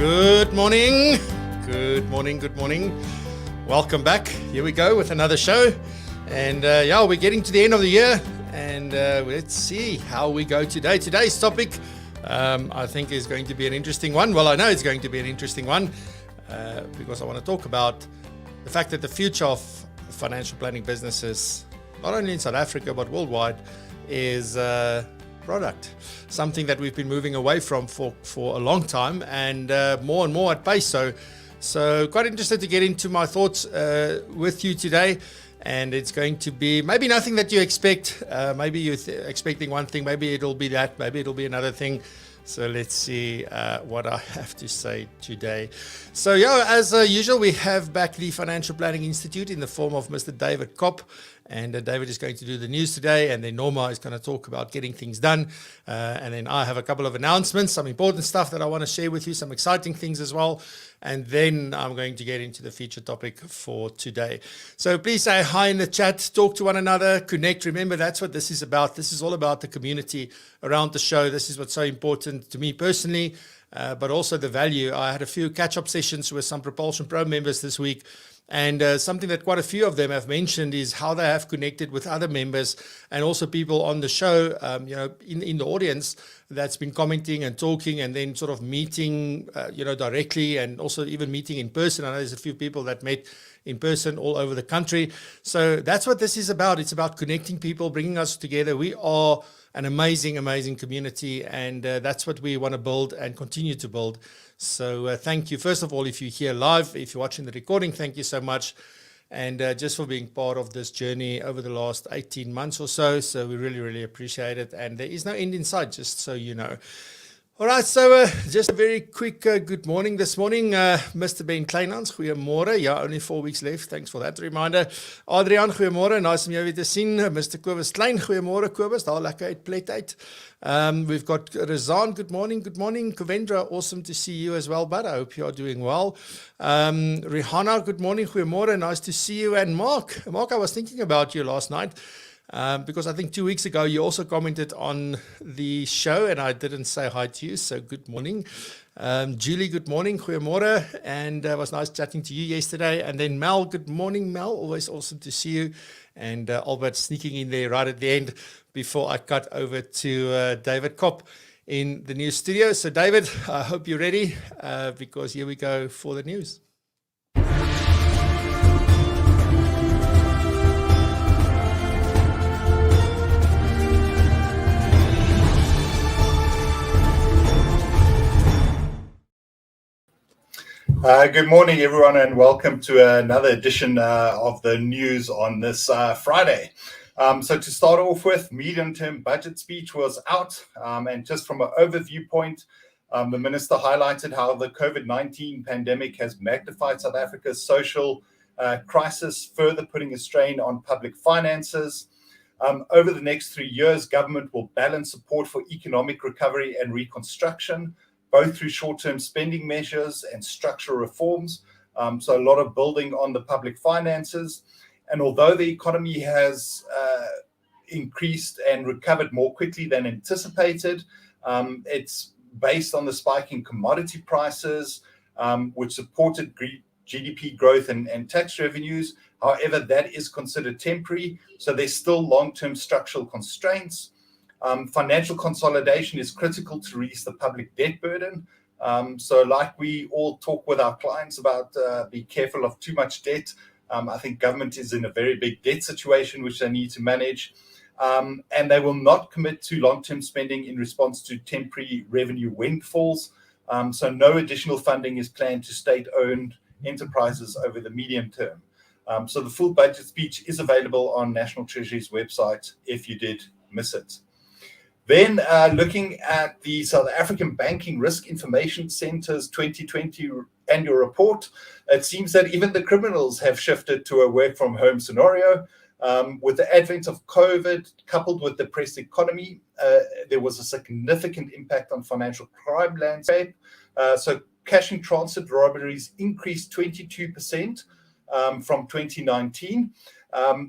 Good morning. Good morning. Good morning. Welcome back. Here we go with another show. And we're getting to the end of the year. And let's see how we go today. Today's topic, I think, is going to be an interesting one. Well, I know it's going to be an interesting one because I want to talk about the fact that the future of financial planning businesses, not only in South Africa, but worldwide, is product, something that we've been moving away from for a long time, and more and more at pace. So quite interested to get into my thoughts with you today. And it's going to be maybe nothing that you expect. Maybe you're expecting one thing, maybe it'll be that, maybe it'll be another thing. So let's see what I have to say today. So as usual, we have back the Financial Planning Institute in the form of Mr. David Kopp. And David is going to do the news today, and then Norma is going to talk about getting things done. And then I have a couple of announcements, some important stuff that I want to share with you, some exciting things as well. And then I'm going to get into the feature topic for today. So please say hi in the chat, talk to one another, connect. Remember, that's what this is about. This is all about the community around the show. This is what's so important to me personally, but also the value. I had a few catch-up sessions with some PROpulsion Pro members this week. And something that quite a few of them have mentioned is how they have connected with other members and also people on the show, in the audience that's been commenting and talking and then sort of meeting, directly, and also even meeting in person. I know there's a few people that met in person all over the country. So that's what this is about. It's about connecting people, bringing us together. We are an amazing, amazing community, and that's what we want to build and continue to build. So thank you. First of all, if you're here live, if you're watching the recording, thank you so much. And just for being part of this journey over the last 18 months or so. So we really, really appreciate it. And there is no end in sight, just so you know. All right, so just a very quick good morning this morning. Mr. Ben Kleinhans, goeiemorgen. Ja, only 4 weeks left. Thanks for that reminder. Adrian, goeiemorgen. Nice om jou weer te sien. Mr. Kobus Klein, goeiemorgen Kobus. Daar lekker uit Plet uit. We've got Razan, good morning. Good morning. Kovendra, awesome to see you as well, bud. I hope you are doing well. Rihanna, good morning. Goeiemorgen. Nice to see you. And Mark, I was thinking about you last night. Because I think 2 weeks ago you also commented on the show and I didn't say hi to you, so good morning. Julie, good morning, goeiemorgen, and it was nice chatting to you yesterday. And then Mel, good morning Mel, always awesome to see you. And Albert sneaking in there right at the end before I cut over to David Kopp in the news studio. So David, I hope you're ready because here we go for the news. Good morning, everyone, and welcome to another edition of the news on this Friday. So to start off with, medium-term budget speech was out, and just from an overview point, the minister highlighted how the COVID-19 pandemic has magnified South Africa's social crisis, further putting a strain on public finances. Over the next 3 years, government will balance support for economic recovery and reconstruction, both through short-term spending measures and structural reforms. So a lot of building on the public finances. And although the economy has increased and recovered more quickly than anticipated, it's based on the spike in commodity prices, which supported GDP growth and tax revenues. However, that is considered temporary. So there's still long-term structural constraints. Financial consolidation is critical to release the public debt burden. So like we all talk with our clients about, be careful of too much debt. I think government is in a very big debt situation, which they need to manage. And they will not commit to long-term spending in response to temporary revenue windfalls. So no additional funding is planned to state-owned enterprises over the medium term. So the full budget speech is available on National Treasury's website if you did miss it. Then looking at the South African Banking Risk Information Centre's 2020 annual report, it seems that even the criminals have shifted to a work from home scenario. With the advent of COVID, coupled with the depressed economy, there was a significant impact on financial crime landscape. So cash in transit robberies increased 22% from 2019.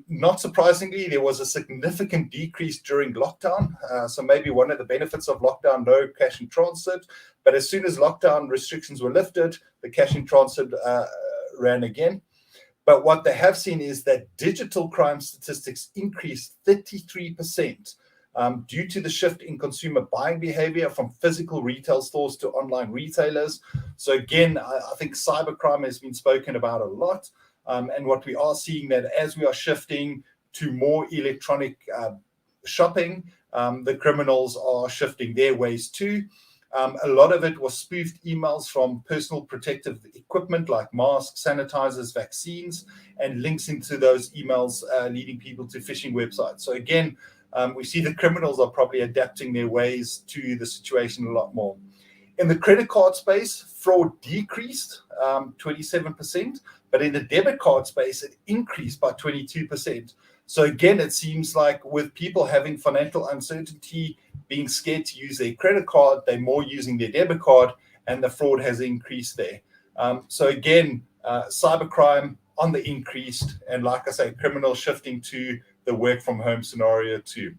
Not surprisingly, there was a significant decrease during lockdown. So maybe one of the benefits of lockdown, no cash in transit. But as soon as lockdown restrictions were lifted, the cash in transit ran again. But what they have seen is that digital crime statistics increased 33% due to the shift in consumer buying behavior from physical retail stores to online retailers. So again, I think cybercrime has been spoken about a lot. And what we are seeing that as we are shifting to more electronic shopping, the criminals are shifting their ways too. A lot of it was spoofed emails from personal protective equipment like masks, sanitizers, vaccines, and links into those emails leading people to phishing websites. So again, we see the criminals are probably adapting their ways to the situation a lot more. In the credit card space, fraud decreased 27%, but in the debit card space, it increased by 22%. So again, it seems like with people having financial uncertainty, being scared to use their credit card, they're more using their debit card, and the fraud has increased there. So again, cybercrime on the increased, and like I say, criminals shifting to the work from home scenario too.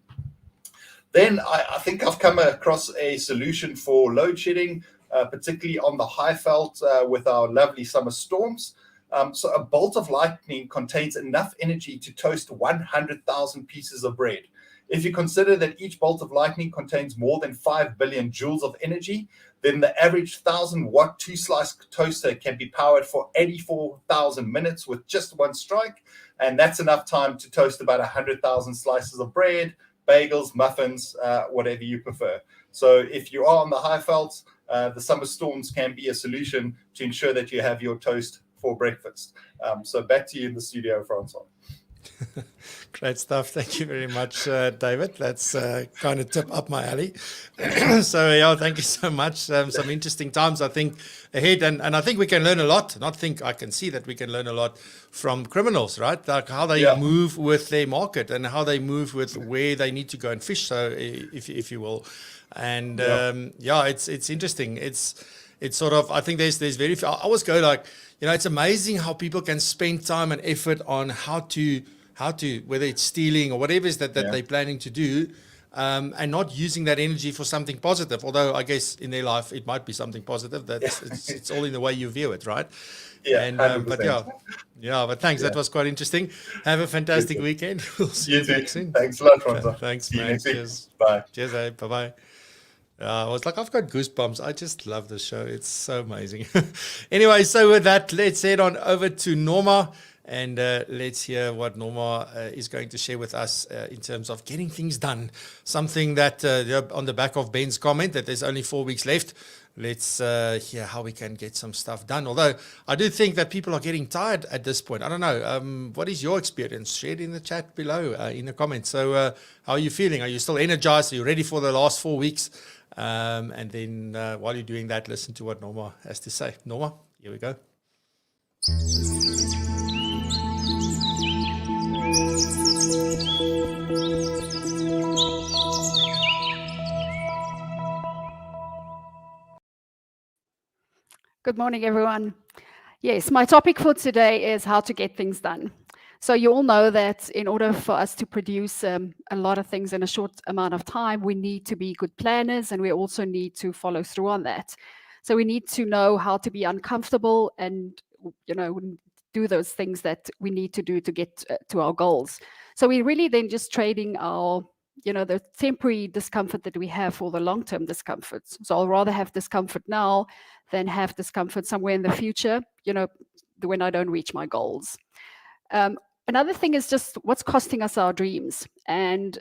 Then I think I've come across a solution for load shedding, particularly on the Highveld with our lovely summer storms. So a bolt of lightning contains enough energy to toast 100,000 pieces of bread. If you consider that each bolt of lightning contains more than 5 billion joules of energy, then the average 1,000-watt two-slice toaster can be powered for 84,000 minutes with just one strike. And that's enough time to toast about 100,000 slices of bread, bagels, muffins, whatever you prefer. So if you are on the Highvelds, the summer storms can be a solution to ensure that you have your toast for breakfast. So back to you in the studio, Francois. Great stuff. Thank you very much, David. That's kind of tip up my alley. So, yeah, thank you so much. Some interesting times, I think, ahead. And I think we can learn a lot. I can see that we can learn a lot from criminals, right? Like how they move with their market and how they move with where they need to go and fish, so if you will. And, it's interesting. It's sort of, I think there's very few. I always go like, it's amazing how people can spend time and effort on how to whether it's stealing or whatever it is that they're planning to do, and not using that energy for something positive. Although I guess in their life it might be something positive. It's all in the way you view it, right? Yeah, and but thanks. That was quite interesting. Have a fantastic weekend. We'll see you next soon. Thanks a lot, Francois. Thanks, man. Cheers. Bye. Cheers, bye bye. I was like, I've got goosebumps. I just love this show. It's so amazing. Anyway, so with that, let's head on over to Norma and let's hear what Norma is going to share with us in terms of getting things done. Something that on the back of Ben's comment that there's only 4 weeks left. Let's hear how we can get some stuff done. Although I do think that people are getting tired at this point. I don't know. What is your experience? Share it in the chat below in the comments. So how are you feeling? Are you still energized? Are you ready for the last 4 weeks? And then while you're doing that, listen to what Norma has to say. Norma, here we go. Good morning, everyone. Yes, my topic for today is how to get things done. So you all know that in order for us to produce a lot of things in a short amount of time, we need to be good planners, and we also need to follow through on that. So we need to know how to be uncomfortable and, do those things that we need to do to get to our goals. So we really then just trading our, the temporary discomfort that we have for the long-term discomforts. So I'll rather have discomfort now than have discomfort somewhere in the future, when I don't reach my goals. Another thing is just what's costing us our dreams. And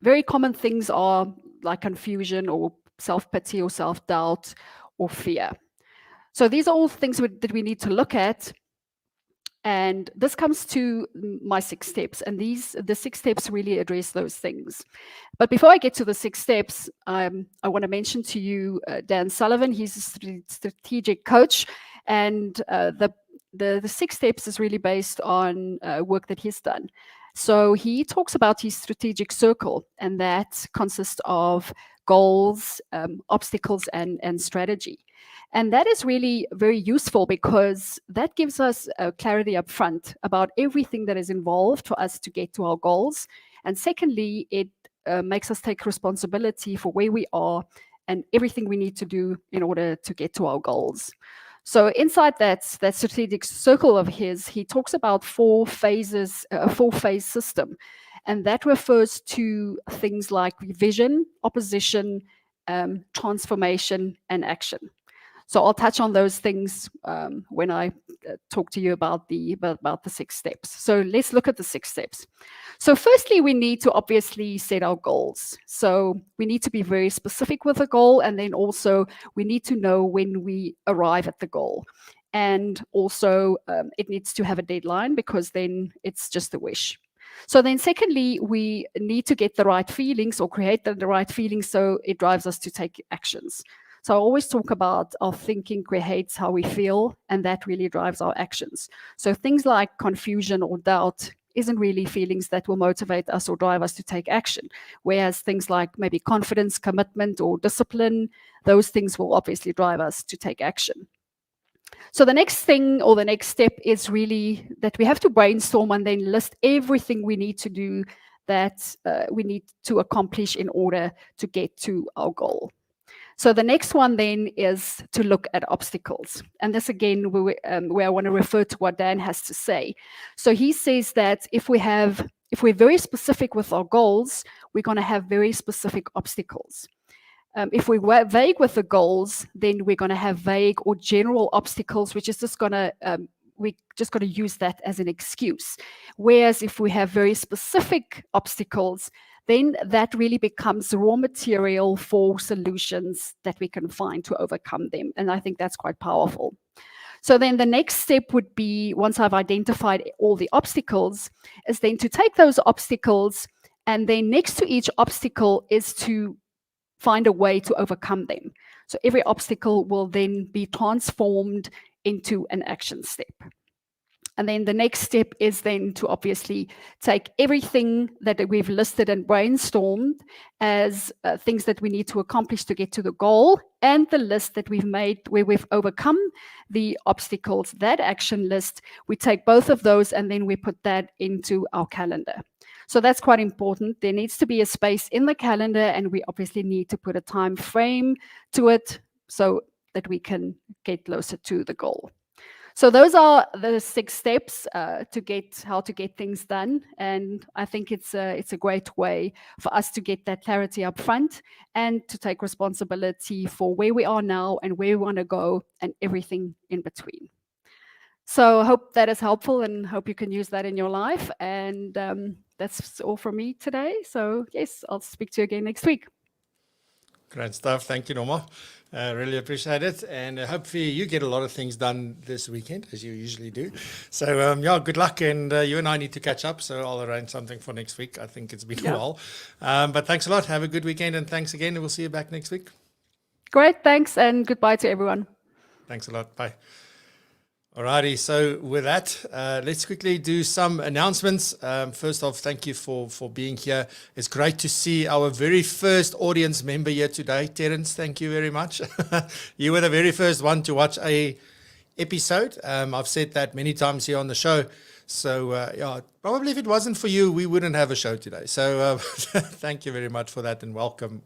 very common things are like confusion or self-pity or self-doubt or fear. So these are all things that we need to look at. And this comes to my 6 steps. And the 6 steps really address those things. But before I get to the 6 steps, I want to mention to you Dan Sullivan. He's a strategic coach. And the 6 steps is really based on work that he's done. So he talks about his strategic circle, and that consists of goals, obstacles, and strategy. And that is really very useful because that gives us clarity up front about everything that is involved for us to get to our goals. And secondly, it makes us take responsibility for where we are and everything we need to do in order to get to our goals. So inside that strategic circle of his, he talks about 4 phases, a 4-phase system. And that refers to things like vision, opposition, transformation, and action. So I'll touch on those things when I talk to you about the 6 steps. So let's look at the 6 steps. So firstly, we need to obviously set our goals. So we need to be very specific with the goal, and then also we need to know when we arrive at the goal. And also it needs to have a deadline, because then it's just a wish. So then secondly, we need to get the right feelings or create the right feelings so it drives us to take actions. So I always talk about our thinking creates how we feel, and that really drives our actions. So things like confusion or doubt isn't really feelings that will motivate us or drive us to take action. Whereas things like maybe confidence, commitment, or discipline, those things will obviously drive us to take action. So the next thing, or the next step, is really that we have to brainstorm and then list everything we need to do, that we need to accomplish in order to get to our goal. So the next one then is to look at obstacles. And this again, where I want to refer to what Dan has to say. So he says that if we're very specific with our goals, we're going to have very specific obstacles. If we're vague with the goals, then we're going to have vague or general obstacles, which is just going to, we're just going to use that as an excuse. Whereas if we have very specific obstacles, then that really becomes raw material for solutions that we can find to overcome them. And I think that's quite powerful. So then the next step would be, once I've identified all the obstacles, is then to take those obstacles, and then next to each obstacle is to find a way to overcome them. So every obstacle will then be transformed into an action step. And then the next step is then to obviously take everything that we've listed and brainstormed as things that we need to accomplish to get to the goal, and the list that we've made where we've overcome the obstacles, that action list, we take both of those and then we put that into our calendar. So that's quite important. There needs to be a space in the calendar, and we obviously need to put a time frame to it so that we can get closer to the goal. So those are the 6 steps how to get things done. And I think it's a great way for us to get that clarity up front and to take responsibility for where we are now and where we want to go and everything in between. So I hope that is helpful, and hope you can use that in your life. And that's all from me today. So yes, I'll speak to you again next week. Great stuff. Thank you, Norma. Really appreciate it. And hopefully you get a lot of things done this weekend, as you usually do. So, yeah, good luck. And you and I need to catch up. So I'll arrange something for next week. I think it's been a while. But thanks a lot. Have a good weekend. And thanks again. And we'll see you back next week. Great. Thanks. And goodbye to everyone. Thanks a lot. Bye. Alrighty, so with that, let's quickly do some announcements. First off, thank you for being here. It's great to see our very first audience member here today. Terence, thank you very much. You were the very first one to watch a episode. I've said that many times here on the show. So, yeah, probably if it wasn't for you, we wouldn't have a show today. So, thank you very much for that, and welcome.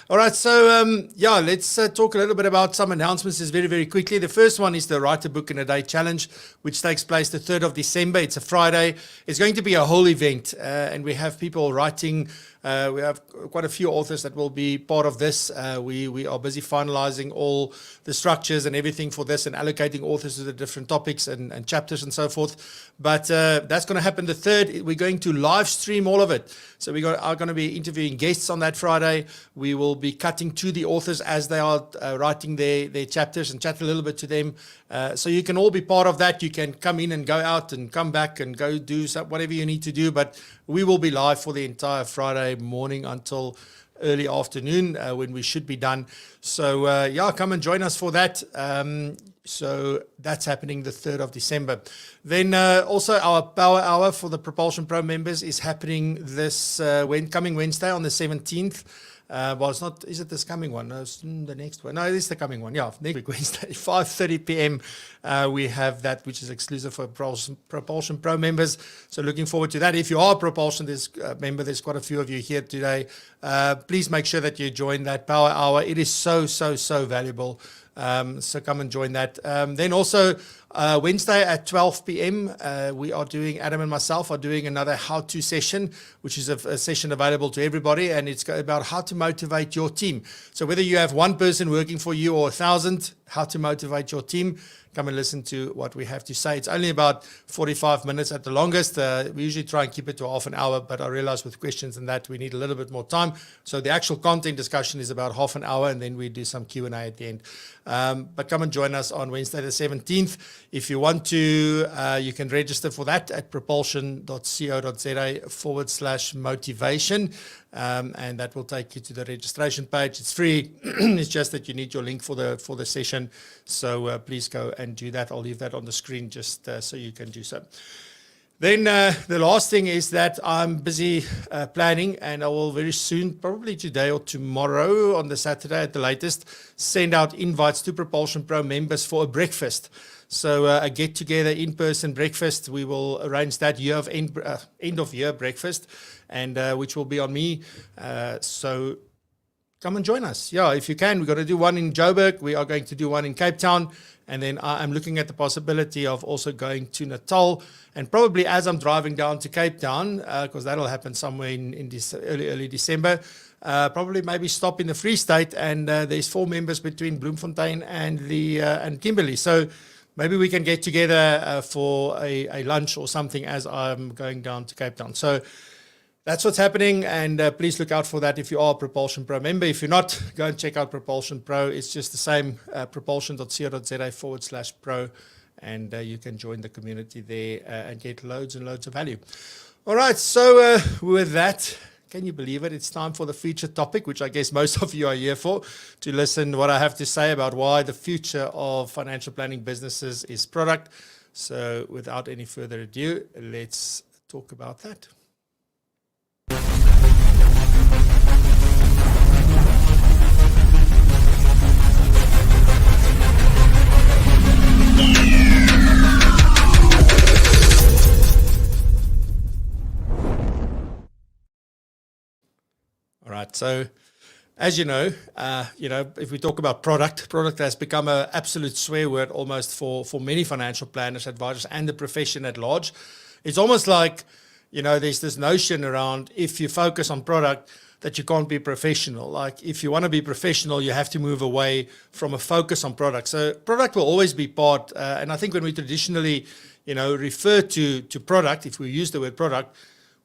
All right, so, yeah, let's talk a little bit about some announcements just very, very quickly. The first one is the Write a Book in a Day Challenge, which takes place the 3rd of December. It's a Friday. It's going to be a whole event, and we have people writing. We have quite a few authors that will be part of this. We are busy finalizing all the structures and everything for this, and allocating authors to the different topics and chapters and so forth. But that's going to happen the 3rd. We're going to live stream all of it. So we are going to be interviewing guests on that Friday. We will be cutting to the authors as they are writing their chapters, and chat a little bit to them. So you can all be part of that. You can come in and go out and come back and go do whatever you need to do. But we will be live for the entire Friday morning until early afternoon when we should be done. So, yeah, come and join us for that. So that's happening the 3rd of December. Then also our Power Hour for the PROpulsion Pro members is happening this coming Wednesday on the 17th. Well, it's not, is it this coming one? No, it's the next one. No, it is the coming one. Yeah, next week, Wednesday, 5:30 p.m. We have that, which is exclusive for PROpulsion Pro members. So looking forward to that. If you are a Propulsion member, there's quite a few of you here today. Please make sure that you join that power hour. It is so valuable. So come and join that. Then also Wednesday at 12 p.m. We are doing, Adam and myself are doing another how-to session, which is a session available to everybody, and it's about how to motivate your team. So whether you have one person working for you or 1,000, how to motivate your team. Come and listen to what we have to say. It's only about 45 minutes at the longest. We usually try and keep it to half an hour, but I realize with questions and that we need a little bit more time. So the actual content discussion is about half an hour, and then we do some Q&A at the end. But come and join us on Wednesday the 17th. If you want to, you can register for that at propulsion.co.za/motivation. And that will take you to the registration page. It's free. It's just that you need your link for the session. So please go and do that. I'll leave that on the screen just so you can do so. Then the last thing is that I'm busy planning, and I will very soon, probably today or tomorrow on the Saturday at the latest, send out invites to Propulsion Pro members for a breakfast. So a get-together in-person breakfast. We will arrange that end-of-year breakfast, and which will be on me. So come and join us. Yeah, if you can. We're going to do one in Joburg. We are going to do one in Cape Town. And then I'm looking at the possibility of also going to Natal. And probably as I'm driving down to Cape Town, because that'll happen somewhere in this early December, probably maybe stop in the Free State. And there's 4 members between Bloemfontein and Kimberley. So maybe we can get together for a lunch or something as I'm going down to Cape Town. So that's what's happening, and please look out for that if you are a Propulsion Pro member. If you're not, go and check out Propulsion Pro. It's just the same, propulsion.co.za/pro, and you can join the community there and get loads and loads of value. All right, so with that, can you believe it? It's time for the featured topic, which I guess most of you are here for, to listen to what I have to say about why the future of financial planning businesses is product. So without any further ado, let's talk about that. All right, so as you know, if we talk about product has become an absolute swear word almost for many financial planners, advisors, and the profession at large. It's almost like, there's this notion around if you focus on product that you can't be professional. Like if you want to be professional, you have to move away from a focus on product. So product will always be part, and I think when we traditionally, refer to product, if we use the word product,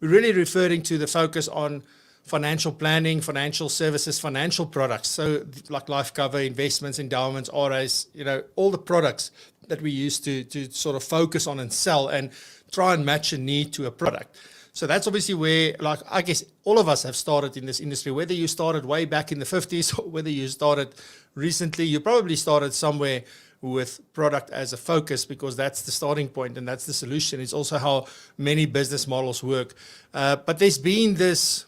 we're really referring to the focus on financial planning, financial services, financial products. So like life cover, investments, endowments, RAs, all the products that we use to sort of focus on and sell and try and match a need to a product. So that's obviously where, I guess all of us have started in this industry, whether you started way back in the 50s or whether you started recently, you probably started somewhere with product as a focus because that's the starting point and that's the solution. It's also how many business models work. But there's been this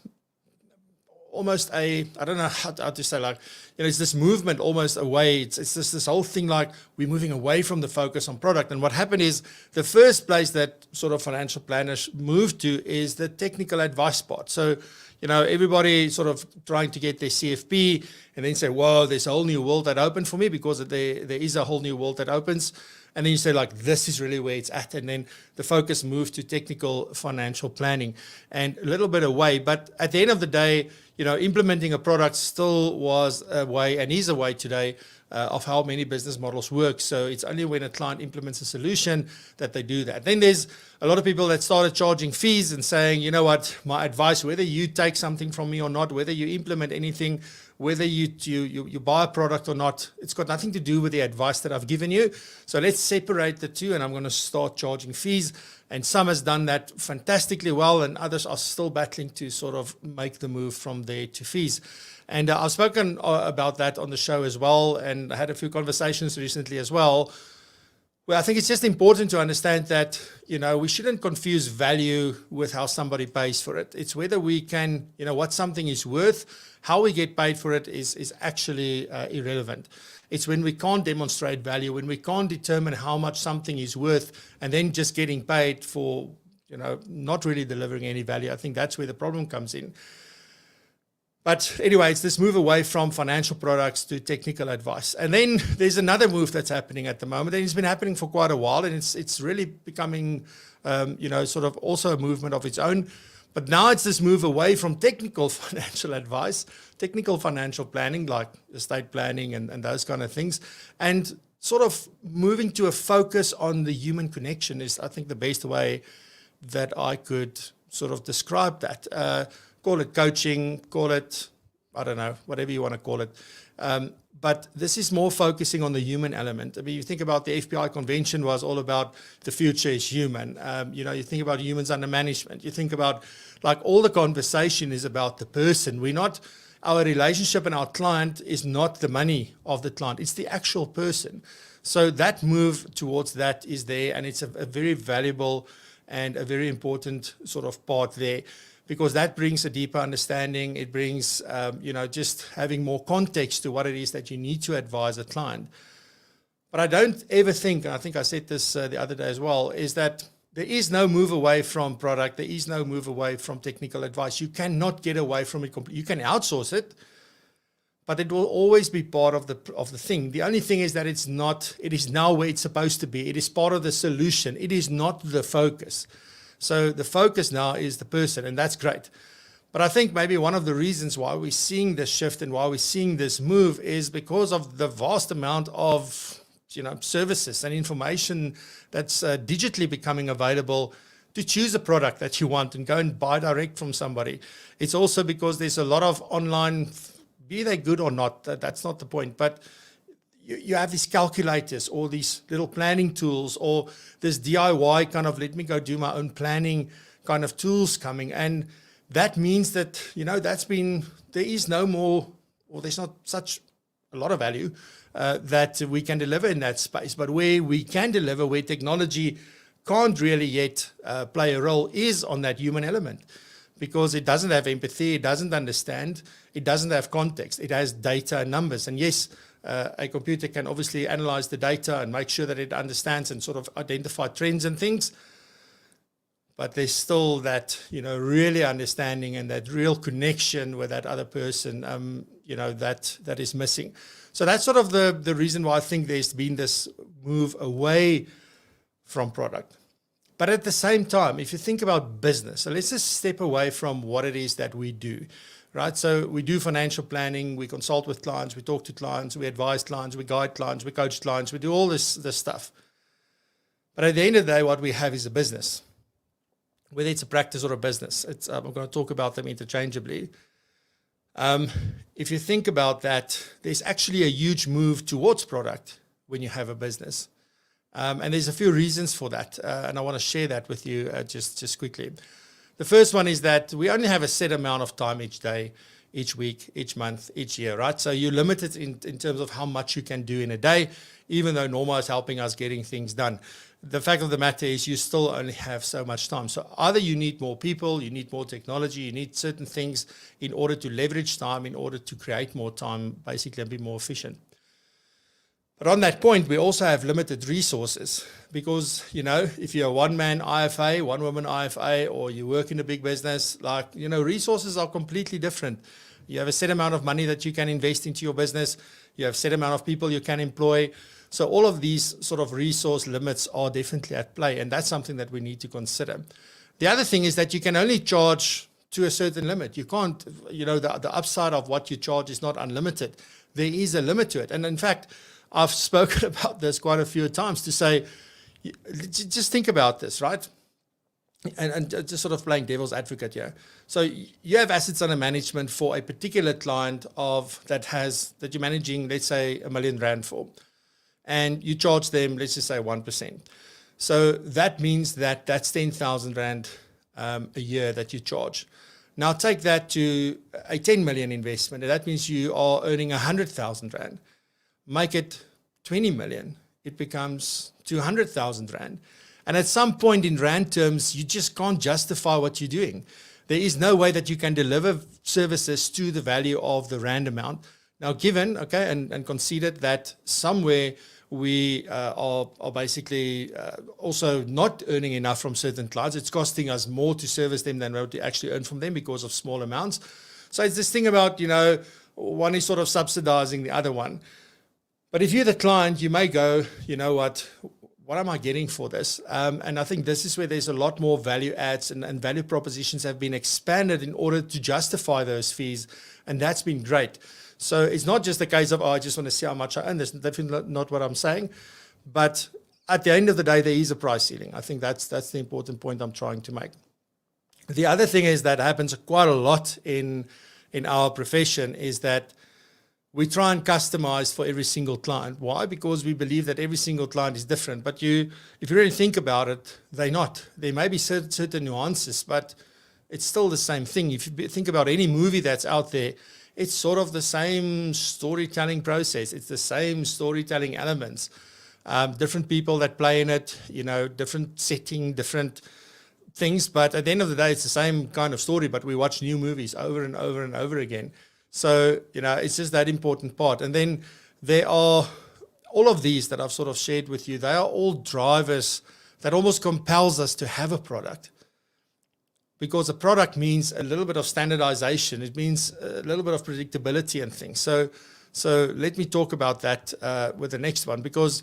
almost I don't know how to say, it's this movement almost away. It's this whole thing we're moving away from the focus on product. And what happened is the first place that sort of financial planners moved to is the technical advice part. So, everybody sort of trying to get their CFP and then say, whoa, there's a whole new world that opened for me because there is a whole new world that opens. And then you say, this is really where it's at. And then the focus moved to technical financial planning and a little bit away. But at the end of the day, implementing a product still was a way and is a way today of how many business models work. So it's only when a client implements a solution that they do that. Then there's a lot of people that started charging fees and saying, you know what, my advice, whether you take something from me or not, whether you implement anything, whether you buy a product or not, it's got nothing to do with the advice that I've given you. So let's separate the two, and I'm going to start charging fees. And some has done that fantastically well, and others are still battling to sort of make the move from there to fees. And I've spoken about that on the show as well, and I had a few conversations recently as well, Well, I think it's just important to understand that, we shouldn't confuse value with how somebody pays for it. It's whether we can, what something is worth. How we get paid for it is actually irrelevant. It's when we can't demonstrate value, when we can't determine how much something is worth, and then just getting paid for, not really delivering any value. I think that's where the problem comes in. But anyway, it's this move away from financial products to technical advice. And then there's another move that's happening at the moment, and it's been happening for quite a while, and it's really becoming, sort of also a movement of its own. But now it's this move away from technical financial advice, technical financial planning, like estate planning and those kind of things, and sort of moving to a focus on the human connection is, I think, the best way that I could sort of describe that. Call it coaching, call it, I don't know, whatever you want to call it. But this is more focusing on the human element. I mean, you think about the FBI convention was all about the future is human. You think about humans under management. You think about, like, all the conversation is about the person. Our relationship and our client is not the money of the client. It's the actual person. So that move towards that is there, and it's a very valuable and a very important sort of part there, because that brings a deeper understanding. It brings, just having more context to what it is that you need to advise a client. But I don't ever think, and I think I said this the other day as well, is that there is no move away from product. There is no move away from technical advice. You cannot get away from it completely. You can outsource it, but it will always be part of the thing. The only thing is that it is now where it's supposed to be. It is part of the solution. It is not the focus. So the focus now is the person, and that's great. But I think maybe one of the reasons why we're seeing this shift and why we're seeing this move is because of the vast amount of services and information that's digitally becoming available to choose a product that you want and go and buy direct from somebody. It's also because there's a lot of online, be they good or not, that's not the point, but you have these calculators or these little planning tools or this DIY kind of let me go do my own planning kind of tools coming. And that means that, there is no more, or there's not such a lot of value that we can deliver in that space. But where we can deliver, where technology can't really yet play a role, is on that human element, because it doesn't have empathy, it doesn't understand, it doesn't have context, it has data and numbers. And yes, a computer can obviously analyze the data and make sure that it understands and sort of identify trends and things. But there's still that, really understanding and that real connection with that other person, that is missing. So that's sort of the reason why I think there's been this move away from product. But at the same time, if you think about business, so let's just step away from what it is that we do. Right, so we do financial planning, we consult with clients, we talk to clients, we advise clients, we guide clients, we coach clients, we do all this stuff. But at the end of the day, what we have is a business, whether it's a practice or a business. I'm going to talk about them interchangeably. If you think about that, there's actually a huge move towards product when you have a business. And there's a few reasons for that, and I want to share that with you just quickly. The first one is that we only have a set amount of time each day, each week, each month, each year, right? So you're limited in terms of how much you can do in a day, even though Norma is helping us getting things done. The fact of the matter is you still only have so much time. So either you need more people, you need more technology, you need certain things in order to leverage time, in order to create more time, basically, and be more efficient. But on that point, we also have limited resources because, if you're a one-man IFA, one-woman IFA, or you work in a big business, resources are completely different. You have a set amount of money that you can invest into your business. You have a set amount of people you can employ. So all of these sort of resource limits are definitely at play, and that's something that we need to consider. The other thing is that you can only charge to a certain limit. You can't, the upside of what you charge is not unlimited. There is a limit to it. And in fact, I've spoken about this quite a few times to say, just think about this, right? And just sort of playing devil's advocate here. So you have assets under management for a particular client that you're managing, let's say, R1 million for, and you charge them, let's just say 1%. So that means that that's 10,000 Rand a year that you charge. Now take that to a 10 million investment, and that means you are earning 100,000 Rand. Make it 20 million. it becomes 200,000 Rand. And at some point in Rand terms, you just can't justify what you're doing. There is no way that you can deliver services to the value of the Rand amount. Now, given, okay, and considered that somewhere we are basically also not earning enough from certain clients, it's costing us more to service them than what we actually earn from them because of small amounts. So it's this thing about, one is sort of subsidizing the other one. But if you're the client, you may go, you know what am I getting for this? And I think this is where there's a lot more value adds and value propositions have been expanded in order to justify those fees. And that's been great. So it's not just a case of, I just want to see how much I earn. That's definitely not what I'm saying. But at the end of the day, there is a price ceiling. I think that's the important point I'm trying to make. The other thing is that happens quite a lot in our profession is that we try and customize for every single client. Why? Because we believe that every single client is different. But if you really think about it, they're not. There may be certain nuances, but it's still the same thing. If you think about any movie that's out there, it's sort of the same storytelling process. It's the same storytelling elements. Different people that play in it, different setting, different things. But at the end of the day, it's the same kind of story, but we watch new movies over and over and over again. So, it's just that important part. And then there are all of these that I've sort of shared with you. They are all drivers that almost compels us to have a product. Because a product means a little bit of standardization. It means a little bit of predictability and things. So let me talk about that with the next one. Because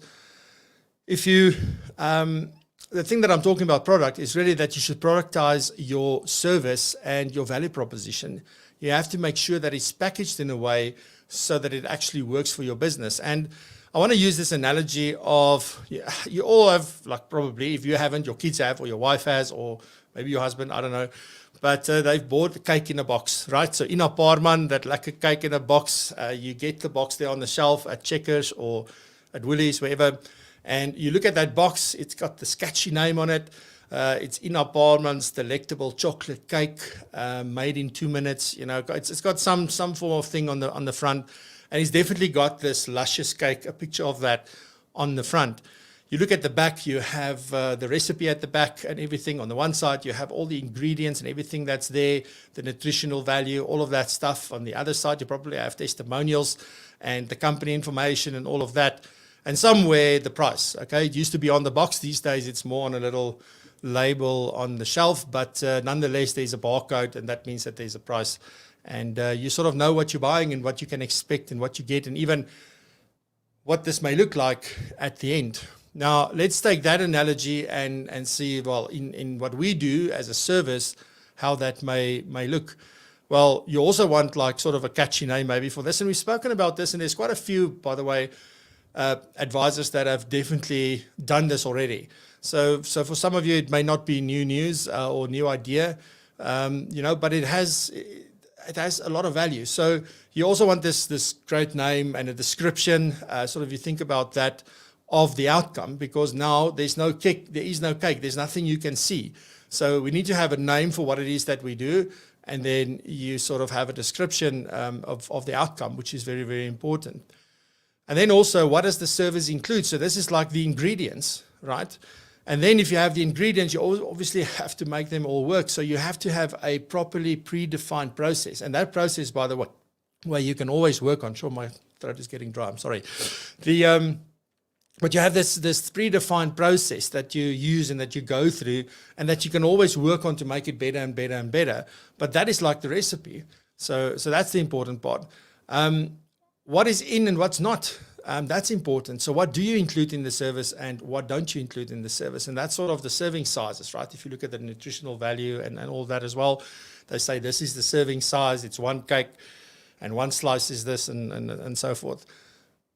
if you, the thing that I'm talking about product is really that you should productize your service and your value proposition. You have to make sure that it's packaged in a way so that it actually works for your business. And I want to use this analogy of, you all have, like probably, if you haven't, your kids have, or your wife has, or maybe your husband, I don't know. But they've bought the cake in a box, right? So in a Parman, that like a cake in a box, you get the box there on the shelf at Checkers or at Woolies, wherever. And you look at that box, it's got the sketchy name on it. It's Ina Parman's delectable chocolate cake, made in 2 minutes. It's got some form of thing on the front, and it's definitely got this luscious cake, a picture of that on the front. You look at the back, you have the recipe at the back and everything. On the one side, you have all the ingredients and everything that's there, the nutritional value, all of that stuff. On the other side, you probably have testimonials and the company information and all of that. And somewhere the price. Okay, it used to be on the box. These days, it's more on a little label on the shelf, but nonetheless there's a barcode, and that means that there's a price, and you sort of know what you're buying and what you can expect and what you get, and even what this may look like at the end. Now let's take that analogy and see, well, in what we do as a service, how that may look. Well, you also want like sort of a catchy name maybe for this, and we've spoken about this, and there's quite a few, by the way, advisors that have definitely done this already. So for some of you, it may not be new news or new idea, but it has a lot of value. So you also want this great name and a description, sort of you think about that, of the outcome, because now there is no cake, there's nothing you can see. So we need to have a name for what it is that we do, and then you sort of have a description of the outcome, which is very, very important. And then also, what does the service include? So this is like the ingredients, right? And then if you have the ingredients, you obviously have to make them all work. So you have to have a properly predefined process. And that process, by the way, where you can always work on. Sure, my throat is getting dry. I'm sorry. But you have this predefined process that you use and that you go through, and that you can always work on to make it better and better and better. But that is like the recipe. So that's the important part. What is in and what's not? That's important. So what do you include in the service and what don't you include in the service? And that's sort of the serving sizes, right? If you look at the nutritional value and all that as well, they say this is the serving size. It's one cake and one slice is this and so forth.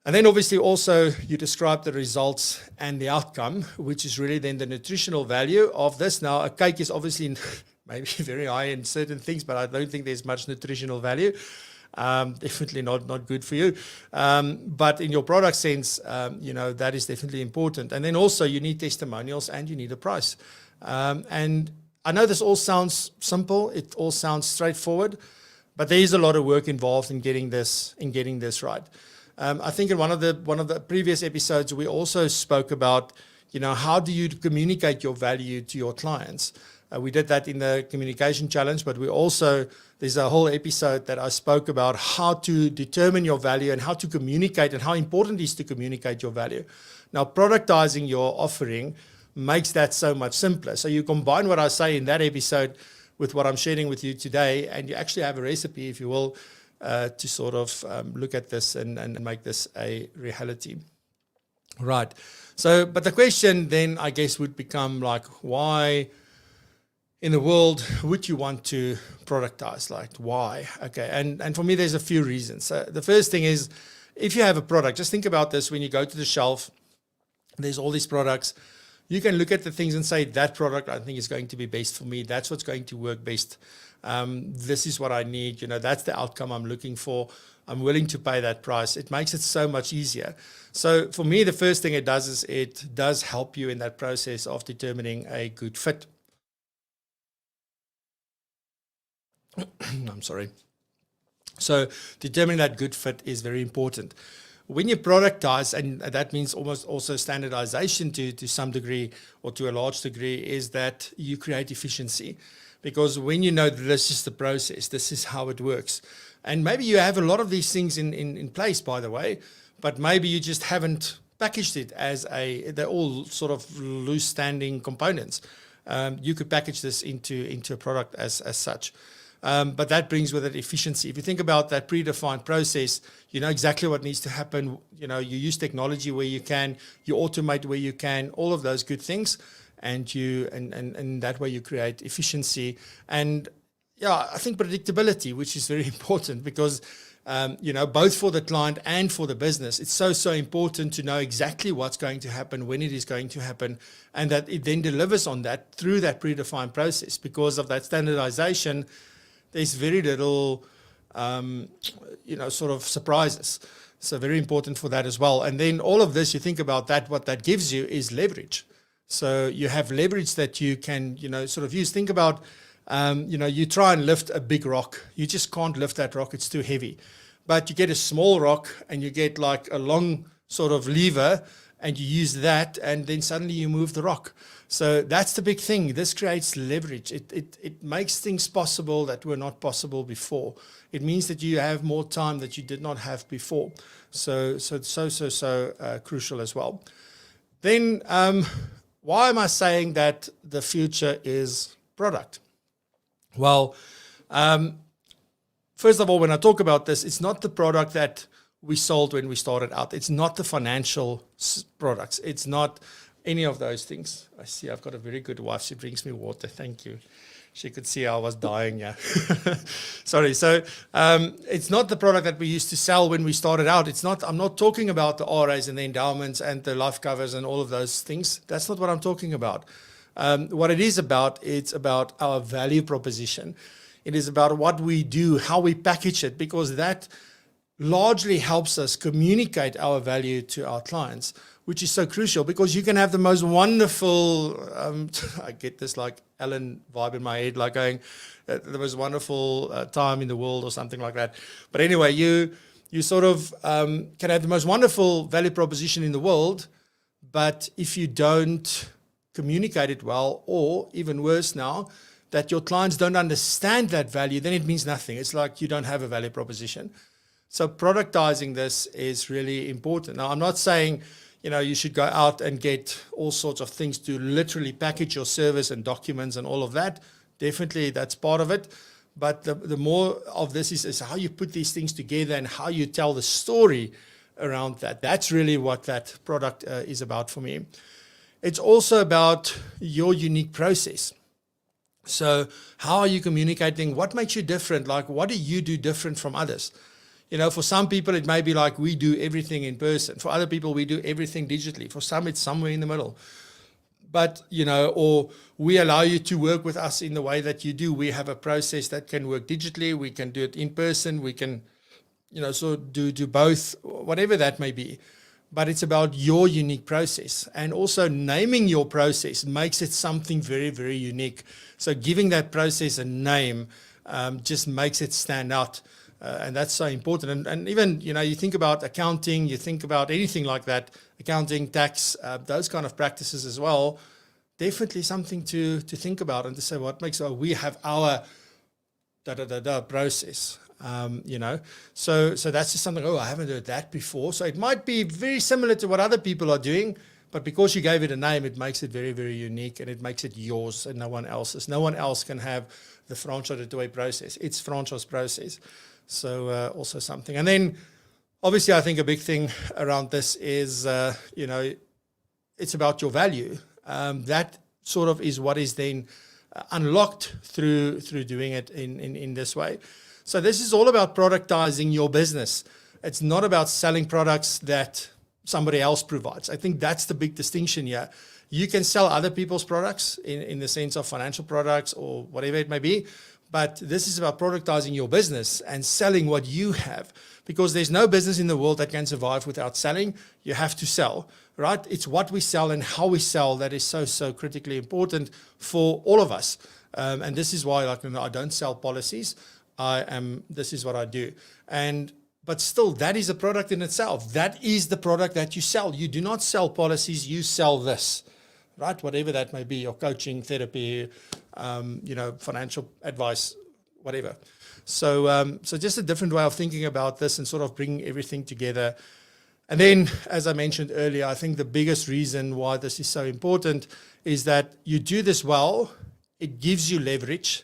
And then obviously also you describe the results and the outcome, which is really then the nutritional value of this. Now, a cake is obviously maybe very high in certain things, but I don't think there's much nutritional value. Definitely not good for you. But in your product sense, that is definitely important. And then also you need testimonials and you need a price. And I know this all sounds simple. It all sounds straightforward, but there is a lot of work involved in getting this right. I think in one of the previous episodes, we also spoke about, how do you communicate your value to your clients? We did that in the communication challenge, but there's a whole episode that I spoke about how to determine your value and how to communicate and how important it is to communicate your value. Now, productizing your offering makes that so much simpler. So you combine what I say in that episode with what I'm sharing with you today, and you actually have a recipe, if you will, to sort of look at this and make this a reality. Right. So, but the question then, I guess, would become like, why in the world would you want to productize? Like, why? Okay. And for me, there's a few reasons. So the first thing is, if you have a product, just think about this. When you go to the shelf, there's all these products. You can look at the things and say, that product I think is going to be best for me. That's what's going to work best. This is what I need. That's the outcome I'm looking for. I'm willing to pay that price. It makes it so much easier. So for me, the first thing it does is it does help you in that process of determining a good fit. I'm sorry. So determining that good fit is very important. When you productize, and that means almost also standardization to some degree or to a large degree, is that you create efficiency. Because when you know that this is the process, this is how it works. And maybe you have a lot of these things in place, by the way, but maybe you just haven't packaged it as they're all sort of loose standing components. You could package this into a product as such. But that brings with it efficiency. If you think about that predefined process, you know exactly what needs to happen. You use technology where you can, you automate where you can, all of those good things, and that way you create efficiency. And yeah, I think predictability, which is very important because both for the client and for the business, it's so important to know exactly what's going to happen, when it is going to happen, and that it then delivers on that through that predefined process. Because of that standardization, there's very little, sort of surprises. So very important for that as well. And then all of this, you think about that, what that gives you is leverage. So you have leverage that you can, sort of use. Think about, you try and lift a big rock. You just can't lift that rock. It's too heavy. But you get a small rock and you get like a long sort of lever and you use that, and then suddenly you move the rock. So that's the big thing. This creates leverage. It makes things possible that were not possible before. It means that you have more time that you did not have before. So crucial as well. Then why am I saying that the future is product? Well, first of all, when I talk about this, it's not the product that we sold when we started out. It's not the financial products. It's not any of those things. I see I've got a very good wife. She brings me water. Thank you. She could see I was dying. Yeah. Sorry. So it's not the product that we used to sell when we started out. I'm not talking about the RAs and the endowments and the life covers and all of those things. That's not what I'm talking about. What it is about, it's about our value proposition. It is about what we do, how we package it, because that largely helps us communicate our value to our clients, which is so crucial, because you can have the most wonderful, I get this like Alan vibe in my head, like going, the most wonderful time in the world or something like that. But anyway, you sort of can have the most wonderful value proposition in the world, but if you don't communicate it well, or even worse now, that your clients don't understand that value, then it means nothing. It's like you don't have a value proposition. So productizing this is really important. Now, I'm not saying, you should go out and get all sorts of things to literally package your service and documents and all of that. Definitely, that's part of it. But the more of this is how you put these things together and how you tell the story around that. That's really what that product is about for me. It's also about your unique process. So how are you communicating? What makes you different? Like, what do you do different from others? For some people, it may be like we do everything in person. For other people, we do everything digitally. For some, it's somewhere in the middle. But, or we allow you to work with us in the way that you do. We have a process that can work digitally. We can do it in person. We can, sort of do both, whatever that may be. But it's about your unique process. And also naming your process makes it something very, very unique. So giving that process a name just makes it stand out. And that's so important. And even, you think about accounting, you think about anything like that, accounting, tax, those kind of practices as well. Definitely something to think about and to say, what makes we have our process, So that's just something, I haven't heard that before. So it might be very similar to what other people are doing, but because you gave it a name, it makes it very, very unique and it makes it yours and no one else's. No one else can have the Francois process. It's Francois' process. So also something. And then obviously I think a big thing around this is, it's about your value. That sort of is what is then unlocked through doing it in this way. So this is all about productizing your business. It's not about selling products that somebody else provides. I think that's the big distinction here. You can sell other people's products in the sense of financial products or whatever it may be, but this is about productizing your business and selling what you have, because there's no business in the world that can survive without selling. You have to sell, right? It's what we sell and how we sell that is so critically important for all of us. And this is why, I don't sell policies. This is what I do. But still, that is a product in itself. That is the product that you sell. You do not sell policies, you sell this, right? Whatever that may be, your coaching, therapy, financial advice, whatever. So just a different way of thinking about this and sort of bringing everything together. And then, as I mentioned earlier, I think the biggest reason why this is so important is that you do this well, it gives you leverage,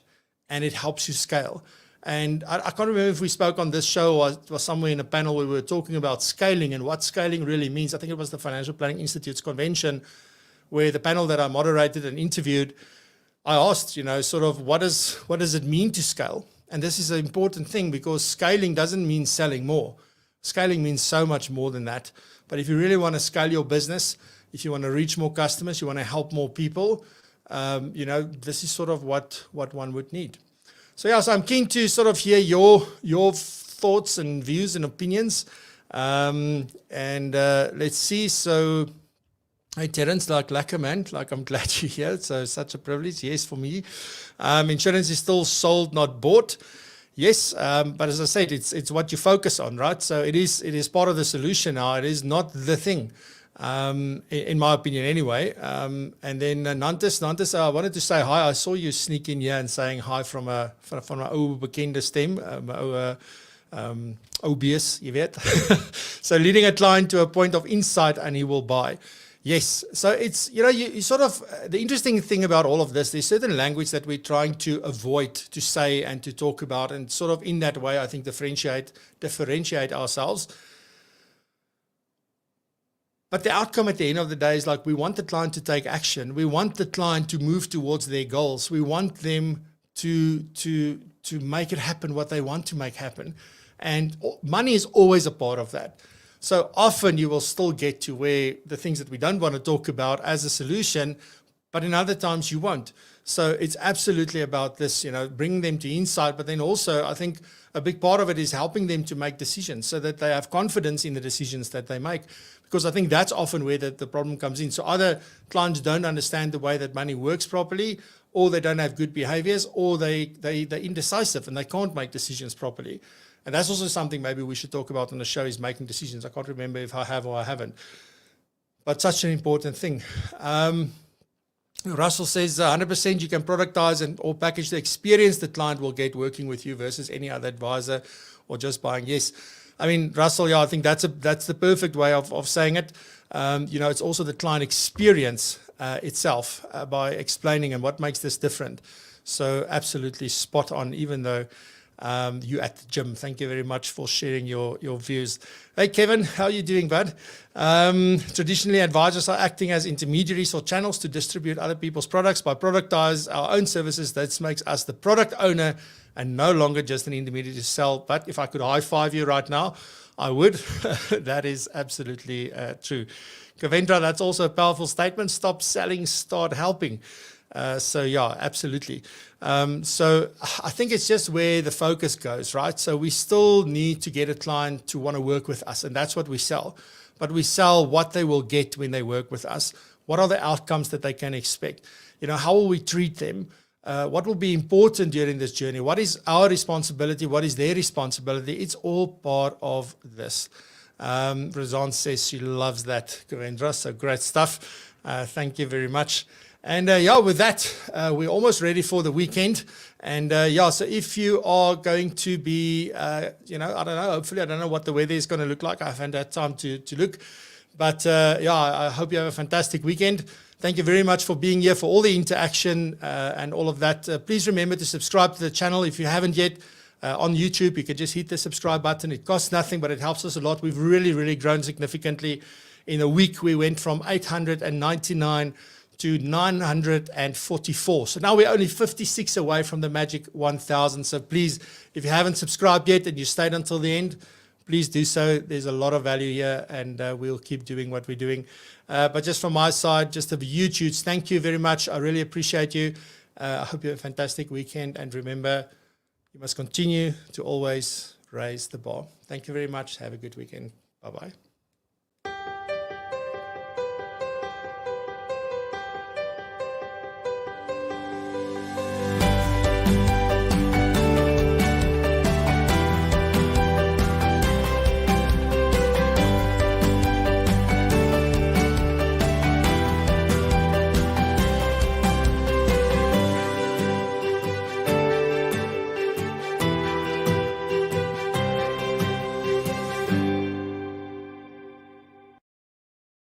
and it helps you scale. And I can't remember if we spoke on this show or it was somewhere in a panel where we were talking about scaling and what scaling really means. I think it was the Financial Planning Institute's convention where the panel that I moderated and interviewed, I asked, sort of what does it mean to scale? And this is an important thing because scaling doesn't mean selling more. Scaling means so much more than that. But if you really want to scale your business, if you want to reach more customers, you want to help more people, this is sort of what one would need. So I'm keen to sort of hear your thoughts and views and opinions. Let's see. So, hey, Terence, lekker man, I'm glad you're here. So such a privilege. Yes, for me. Insurance is still sold, not bought. Yes, but as I said, it's what you focus on, right? So it is part of the solution now. It is not the thing. In my opinion anyway. And then Nantes, I wanted to say hi. I saw you sneak in here and saying hi from my ou bekende stem, my OBS, you weet. So leading a client to a point of insight and he will buy. Yes. So it's, you sort of, the interesting thing about all of this, there's certain language that we're trying to avoid to say and to talk about, and sort of in that way, I think differentiate ourselves. But the outcome at the end of the day is we want the client to take action. We want the client to move towards their goals. We want them to make it happen, what they want to make happen. And money is always a part of that. So often you will still get to where the things that we don't want to talk about as a solution, but in other times you won't. So it's absolutely about this, bringing them to insight. But then also I think a big part of it is helping them to make decisions so that they have confidence in the decisions that they make. Because I think that's often where the problem comes in. So either clients don't understand the way that money works properly, or they don't have good behaviors, or they're indecisive and they can't make decisions properly. And that's also something maybe we should talk about on the show, is making decisions. I can't remember if I have or I haven't. But such an important thing. Russell says 100% you can productize or package the experience the client will get working with you versus any other advisor or just buying. Yes. I mean, Russell, I think that's the perfect way of saying it. It's also the client experience itself by explaining and what makes this different. So absolutely spot on, even though you at the gym. Thank you very much for sharing your views. Hey, Kevin, how are you doing, bud? Traditionally, advisors are acting as intermediaries or channels to distribute other people's products. By productize our own services, that makes us the product owner and no longer just an intermediary to sell. But if I could high five you right now, I would. That is absolutely true. Kavendra, that's also a powerful statement. Stop selling, start helping. Absolutely. So I think it's just where the focus goes, right? So we still need to get a client to want to work with us, and that's what we sell. But we sell what they will get when they work with us. What are the outcomes that they can expect? How will we treat them? what will be important during this journey, what is our responsibility, what is their responsibility. It's all part of this. Razan says she loves that, Gurendra, so great stuff. Thank you very much. And with that, we're almost ready for the weekend. And so if you are going to be, I don't know, hopefully I don't know what the weather is going to look like. I haven't had time to look. But I hope you have a fantastic weekend. Thank you very much for being here, for all the interaction and all of that. Please remember to subscribe to the channel if you haven't yet. On YouTube, you can just hit the subscribe button. It costs nothing, but it helps us a lot. We've really, really grown significantly. In a week, we went from 899 to 944. So now we're only 56 away from the magic 1,000. So please, if you haven't subscribed yet and you stayed until the end, please do so. There's a lot of value here, and we'll keep doing what we're doing. But just from my side, just a huge thank you very much. I really appreciate you. I hope you have a fantastic weekend. And remember, you must continue to always raise the bar. Thank you very much. Have a good weekend. Bye-bye.